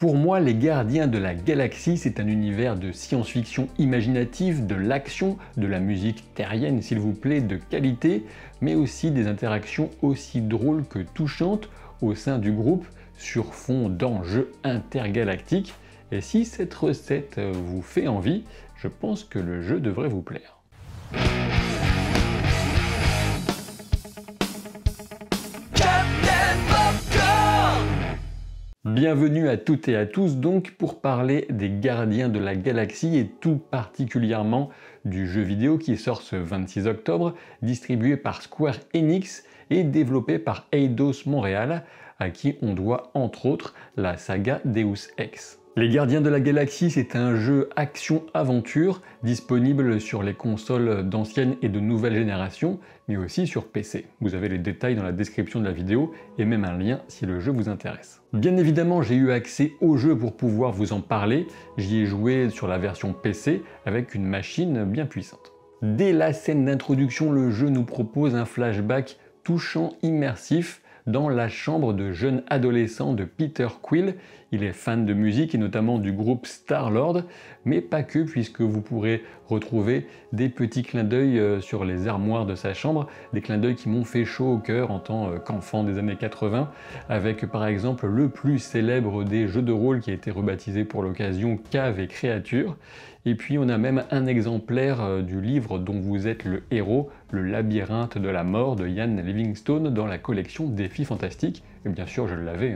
Pour moi, les Gardiens de la Galaxie, c'est un univers de science-fiction imaginative, de l'action, de la musique terrienne s'il vous plaît, de qualité, mais aussi des interactions aussi drôles que touchantes au sein du groupe sur fond d'enjeux intergalactiques. Et si cette recette vous fait envie, je pense que le jeu devrait vous plaire. Bienvenue à toutes et à tous donc pour parler des Gardiens de la Galaxie et tout particulièrement du jeu vidéo qui sort ce 26 octobre, distribué par Square Enix et développé par Eidos Montréal, à qui on doit entre autres la saga Deus Ex. Les Gardiens de la Galaxie, c'est un jeu action-aventure disponible sur les consoles d'ancienne et de nouvelle génération, mais aussi sur PC. Vous avez les détails dans la description de la vidéo et même un lien si le jeu vous intéresse. Bien évidemment, j'ai eu accès au jeu pour pouvoir vous en parler. J'y ai joué sur la version PC avec une machine bien puissante. Dès la scène d'introduction, le jeu nous propose un flashback touchant, immersif, dans la chambre de jeune adolescent de Peter Quill. Il est fan de musique et notamment du groupe Star-Lord, mais pas que, puisque vous pourrez retrouver des petits clins d'œil sur les armoires de sa chambre, des clins d'œil qui m'ont fait chaud au cœur en tant qu'enfant des années 80, avec par exemple le plus célèbre des jeux de rôle qui a été rebaptisé pour l'occasion Cave et Créatures. Et puis on a même un exemplaire du livre dont vous êtes le héros, Le Labyrinthe de la Mort de Ian Livingstone dans la collection Défis Fantastiques. Et bien sûr je l'avais,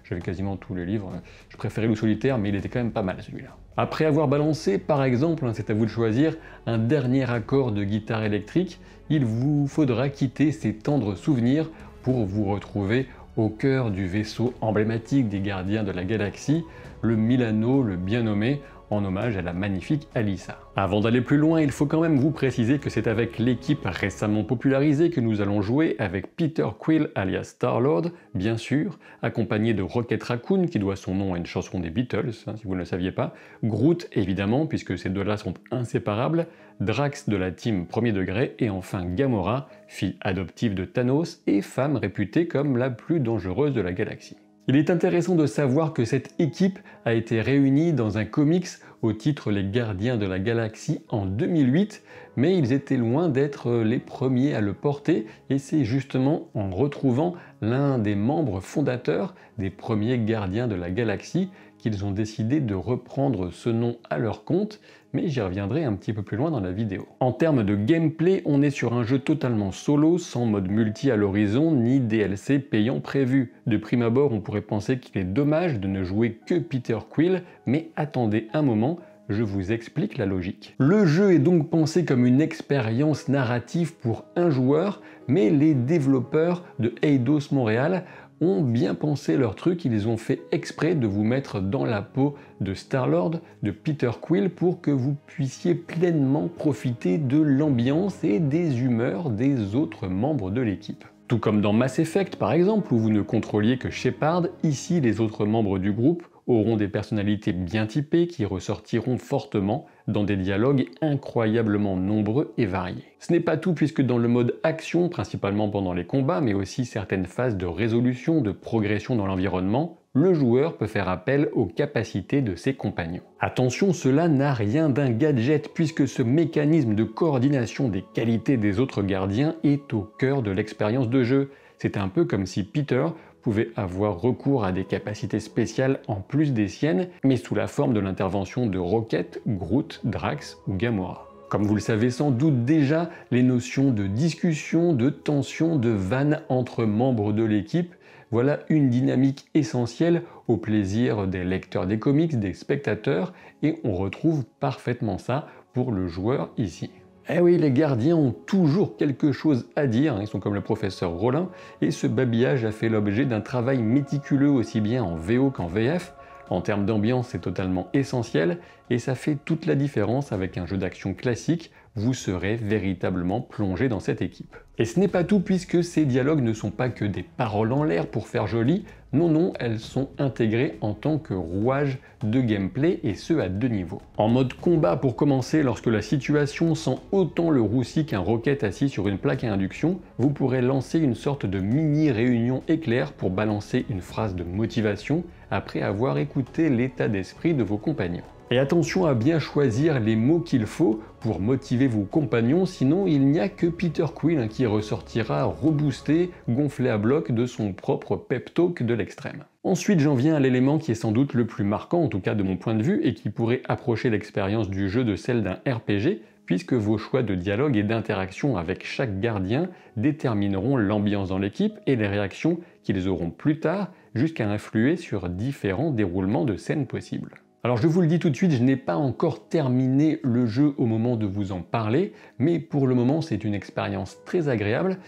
j'avais quasiment tous les livres. Je préférais Loup Solitaire mais il était quand même pas mal celui-là. Après avoir balancé par exemple, c'est à vous de choisir, un dernier accord de guitare électrique, il vous faudra quitter ces tendres souvenirs pour vous retrouver au cœur du vaisseau emblématique des Gardiens de la Galaxie, le Milano, le bien nommé, en hommage à la magnifique Alyssa. Avant d'aller plus loin, il faut quand même vous préciser que c'est avec l'équipe récemment popularisée que nous allons jouer avec Peter Quill alias Star-Lord, bien sûr, accompagné de Rocket Raccoon qui doit son nom à une chanson des Beatles, si vous ne le saviez pas, Groot évidemment, puisque ces deux-là sont inséparables, Drax de la team Premier Degré et enfin Gamora, fille adoptive de Thanos et femme réputée comme la plus dangereuse de la galaxie. Il est intéressant de savoir que cette équipe a été réunie dans un comics au titre Les Gardiens de la Galaxie en 2008, mais ils étaient loin d'être les premiers à le porter et c'est justement en retrouvant l'un des membres fondateurs des premiers Gardiens de la Galaxie qu'ils ont décidé de reprendre ce nom à leur compte, mais j'y reviendrai un petit peu plus loin dans la vidéo. En termes de gameplay, on est sur un jeu totalement solo, sans mode multi à l'horizon, ni DLC payant prévu. De prime abord, on pourrait penser qu'il est dommage de ne jouer que Peter Quill, mais attendez un moment, je vous explique la logique. Le jeu est donc pensé comme une expérience narrative pour un joueur, mais les développeurs de Eidos Montréal ont bien pensé leur truc, ils ont fait exprès de vous mettre dans la peau de Star-Lord, de Peter Quill, pour que vous puissiez pleinement profiter de l'ambiance et des humeurs des autres membres de l'équipe. Tout comme dans Mass Effect par exemple, où vous ne contrôliez que Shepard, ici les autres membres du groupe auront des personnalités bien typées qui ressortiront fortement dans des dialogues incroyablement nombreux et variés. Ce n'est pas tout puisque dans le mode action, principalement pendant les combats, mais aussi certaines phases de résolution, de progression dans l'environnement, le joueur peut faire appel aux capacités de ses compagnons. Attention, cela n'a rien d'un gadget puisque ce mécanisme de coordination des qualités des autres gardiens est au cœur de l'expérience de jeu. C'est un peu comme si Peter pouvait avoir recours à des capacités spéciales en plus des siennes, mais sous la forme de l'intervention de Rocket, Groot, Drax ou Gamora. Comme vous le savez sans doute déjà, les notions de discussion, de tension, de vanne entre membres de l'équipe, voilà une dynamique essentielle au plaisir des lecteurs des comics, des spectateurs, et on retrouve parfaitement ça pour le joueur ici. Eh oui, les gardiens ont toujours quelque chose à dire, ils sont comme le professeur Rollin, et ce babillage a fait l'objet d'un travail méticuleux aussi bien en VO qu'en VF. En termes d'ambiance, c'est totalement essentiel, et ça fait toute la différence avec un jeu d'action classique, vous serez véritablement plongé dans cette équipe. Et ce n'est pas tout puisque ces dialogues ne sont pas que des paroles en l'air pour faire joli, non, elles sont intégrées en tant que rouage de gameplay et ce à 2 niveaux. En mode combat pour commencer, lorsque la situation sent autant le roussi qu'un Rocket assis sur une plaque à induction, vous pourrez lancer une sorte de mini réunion éclair pour balancer une phrase de motivation après avoir écouté l'état d'esprit de vos compagnons. Et attention à bien choisir les mots qu'il faut pour motiver vos compagnons, sinon il n'y a que Peter Quill qui ressortira reboosté, gonflé à bloc de son propre pep talk de l'extrême. Ensuite, j'en viens à l'élément qui est sans doute le plus marquant, en tout cas de mon point de vue, et qui pourrait approcher l'expérience du jeu de celle d'un RPG, puisque vos choix de dialogue et d'interaction avec chaque gardien détermineront l'ambiance dans l'équipe et les réactions qu'ils auront plus tard, jusqu'à influer sur différents déroulements de scènes possibles. Alors je vous le dis tout de suite, je n'ai pas encore terminé le jeu au moment de vous en parler, mais pour le moment c'est une expérience très agréable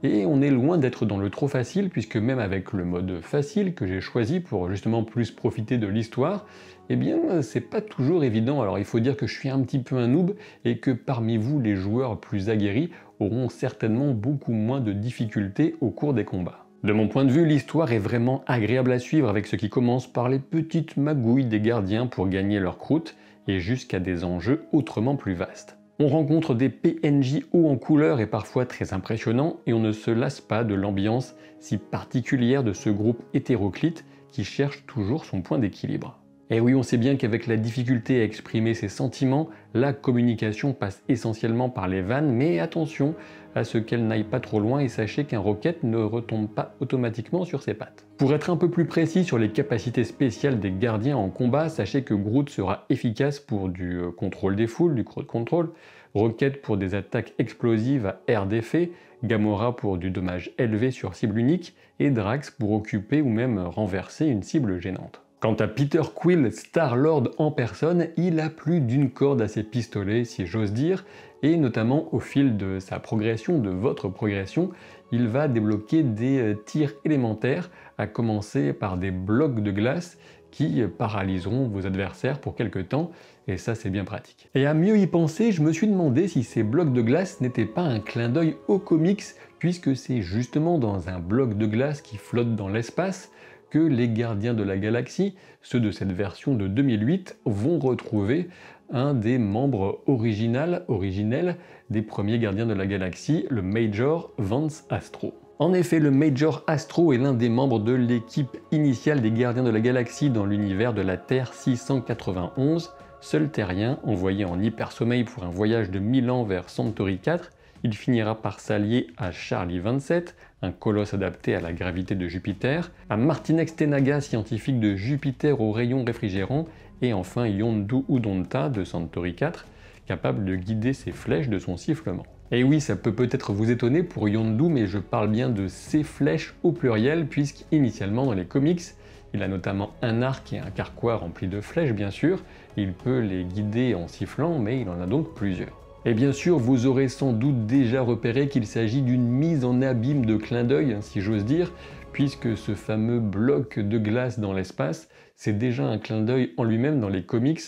et on est loin d'être dans le trop facile puisque même avec le mode facile que j'ai choisi pour justement plus profiter de l'histoire, eh bien c'est pas toujours évident. Alors il faut dire que je suis un petit peu un noob et que parmi vous les joueurs plus aguerris auront certainement beaucoup moins de difficultés au cours des combats. De mon point de vue, l'histoire est vraiment agréable à suivre avec ce qui commence par les petites magouilles des gardiens pour gagner leur croûte et jusqu'à des enjeux autrement plus vastes. On rencontre des PNJ hauts en couleur et parfois très impressionnants et on ne se lasse pas de l'ambiance si particulière de ce groupe hétéroclite qui cherche toujours son point d'équilibre. Et oui, on sait bien qu'avec la difficulté à exprimer ses sentiments, la communication passe essentiellement par les vannes, mais attention à ce qu'elle n'aille pas trop loin et sachez qu'un Rocket ne retombe pas automatiquement sur ses pattes. Pour être un peu plus précis sur les capacités spéciales des gardiens en combat, sachez que Groot sera efficace pour du contrôle des foules, du crowd control, Rocket pour des attaques explosives à air d'effet, Gamora pour du dommage élevé sur cible unique, et Drax pour occuper ou même renverser une cible gênante. Quant à Peter Quill, Star-Lord en personne, il a plus d'une corde à ses pistolets, si j'ose dire, et notamment au fil de sa progression, de votre progression, il va débloquer des tirs élémentaires, à commencer par des blocs de glace qui paralyseront vos adversaires pour quelque temps, et ça c'est bien pratique. Et à mieux y penser, je me suis demandé si ces blocs de glace n'étaient pas un clin d'œil aux comics, puisque c'est justement dans un bloc de glace qui flotte dans l'espace que les Gardiens de la Galaxie, ceux de cette version de 2008, vont retrouver un des membres originels des premiers Gardiens de la Galaxie, le Major Vance Astro. En effet, le Major Astro est l'un des membres de l'équipe initiale des Gardiens de la Galaxie dans l'univers de la Terre 691, seul terrien envoyé en hypersommeil pour un voyage de 1000 ans vers Centauri 4, il finira par s'allier à Charlie 27, un colosse adapté à la gravité de Jupiter, à Martinex Tenaga, scientifique de Jupiter au rayon réfrigérant, et enfin Yondu Udonta de Centauri 4, capable de guider ses flèches de son sifflement. Et oui, ça peut peut-être vous étonner pour Yondu, mais je parle bien de ses flèches au pluriel, puisqu'initialement dans les comics, il a notamment un arc et un carquois remplis de flèches bien sûr, il peut les guider en sifflant, mais il en a donc plusieurs. Et bien sûr, vous aurez sans doute déjà repéré qu'il s'agit d'une mise en abîme de clin d'œil, si j'ose dire, puisque ce fameux bloc de glace dans l'espace, c'est déjà un clin d'œil en lui-même dans les comics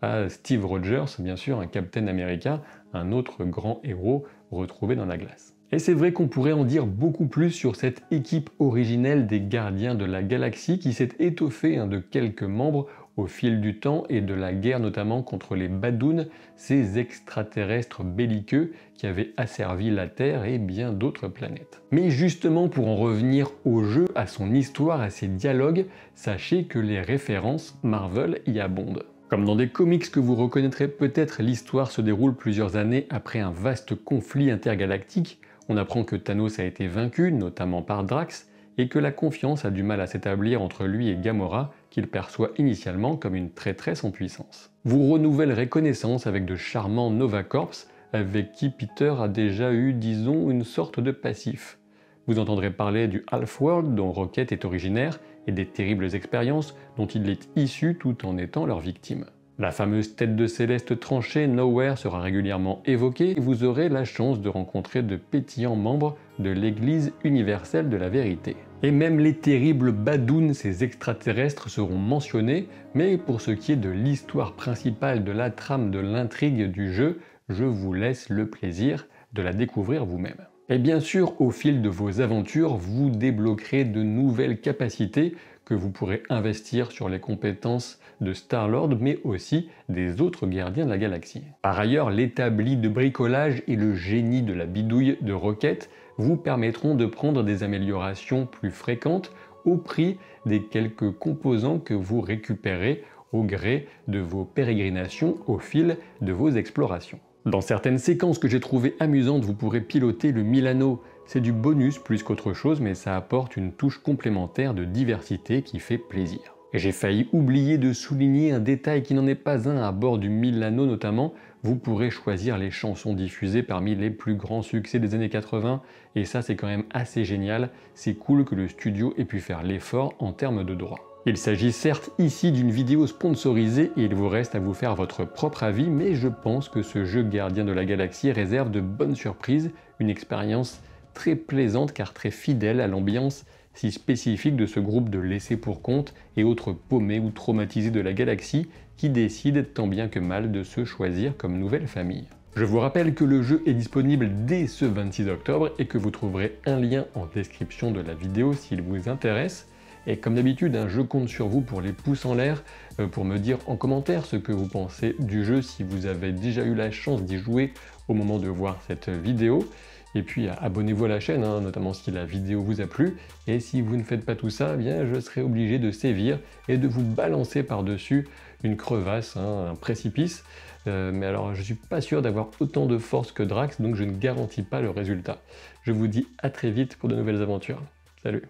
à Steve Rogers, bien sûr, un Captain America, un autre grand héros retrouvé dans la glace. Et c'est vrai qu'on pourrait en dire beaucoup plus sur cette équipe originelle des Gardiens de la Galaxie qui s'est étoffée de quelques membres au fil du temps et de la guerre notamment contre les Badoons, ces extraterrestres belliqueux qui avaient asservi la Terre et bien d'autres planètes. Mais justement pour en revenir au jeu, à son histoire, à ses dialogues, sachez que les références Marvel y abondent. Comme dans des comics que vous reconnaîtrez peut-être, l'histoire se déroule plusieurs années après un vaste conflit intergalactique. On apprend que Thanos a été vaincu, notamment par Drax, et que la confiance a du mal à s'établir entre lui et Gamora, qu'il perçoit initialement comme une traîtresse en puissance. Vous renouvellerez connaissance avec de charmants Nova Corps, avec qui Peter a déjà eu, disons, une sorte de passif. Vous entendrez parler du Half-World dont Rocket est originaire, et des terribles expériences dont il est issu tout en étant leur victime. La fameuse tête de Céleste tranchée Nowhere sera régulièrement évoquée et vous aurez la chance de rencontrer de pétillants membres de l'Église universelle de la vérité. Et même les terribles Badoons, ces extraterrestres, seront mentionnés, mais pour ce qui est de l'histoire principale de la trame de l'intrigue du jeu, je vous laisse le plaisir de la découvrir vous-même. Et bien sûr, au fil de vos aventures, vous débloquerez de nouvelles capacités que vous pourrez investir sur les compétences de Star-Lord, mais aussi des autres gardiens de la galaxie. Par ailleurs, l'établi de bricolage et le génie de la bidouille de Rocket vous permettront de prendre des améliorations plus fréquentes au prix des quelques composants que vous récupérez au gré de vos pérégrinations au fil de vos explorations. Dans certaines séquences que j'ai trouvées amusantes, vous pourrez piloter le Milano. C'est du bonus plus qu'autre chose, mais ça apporte une touche complémentaire de diversité qui fait plaisir. Et j'ai failli oublier de souligner un détail qui n'en est pas un à bord du Milano notamment. Vous pourrez choisir les chansons diffusées parmi les plus grands succès des années 80, et ça c'est quand même assez génial. C'est cool que le studio ait pu faire l'effort en termes de droits. Il s'agit certes ici d'une vidéo sponsorisée et il vous reste à vous faire votre propre avis, mais je pense que ce jeu Gardien de la Galaxie réserve de bonnes surprises, une expérience très plaisante car très fidèle à l'ambiance si spécifique de ce groupe de laissés pour compte et autres paumés ou traumatisés de la galaxie qui décident tant bien que mal de se choisir comme nouvelle famille. Je vous rappelle que le jeu est disponible dès ce 26 octobre et que vous trouverez un lien en description de la vidéo s'il vous intéresse. Et comme d'habitude, je compte sur vous pour les pouces en l'air, pour me dire en commentaire ce que vous pensez du jeu si vous avez déjà eu la chance d'y jouer au moment de voir cette vidéo. Et puis abonnez-vous à la chaîne, notamment si la vidéo vous a plu. Et si vous ne faites pas tout ça, eh bien, je serai obligé de sévir et de vous balancer par-dessus une crevasse, un précipice. Mais alors je ne suis pas sûr d'avoir autant de force que Drax, donc je ne garantis pas le résultat. Je vous dis à très vite pour de nouvelles aventures. Salut!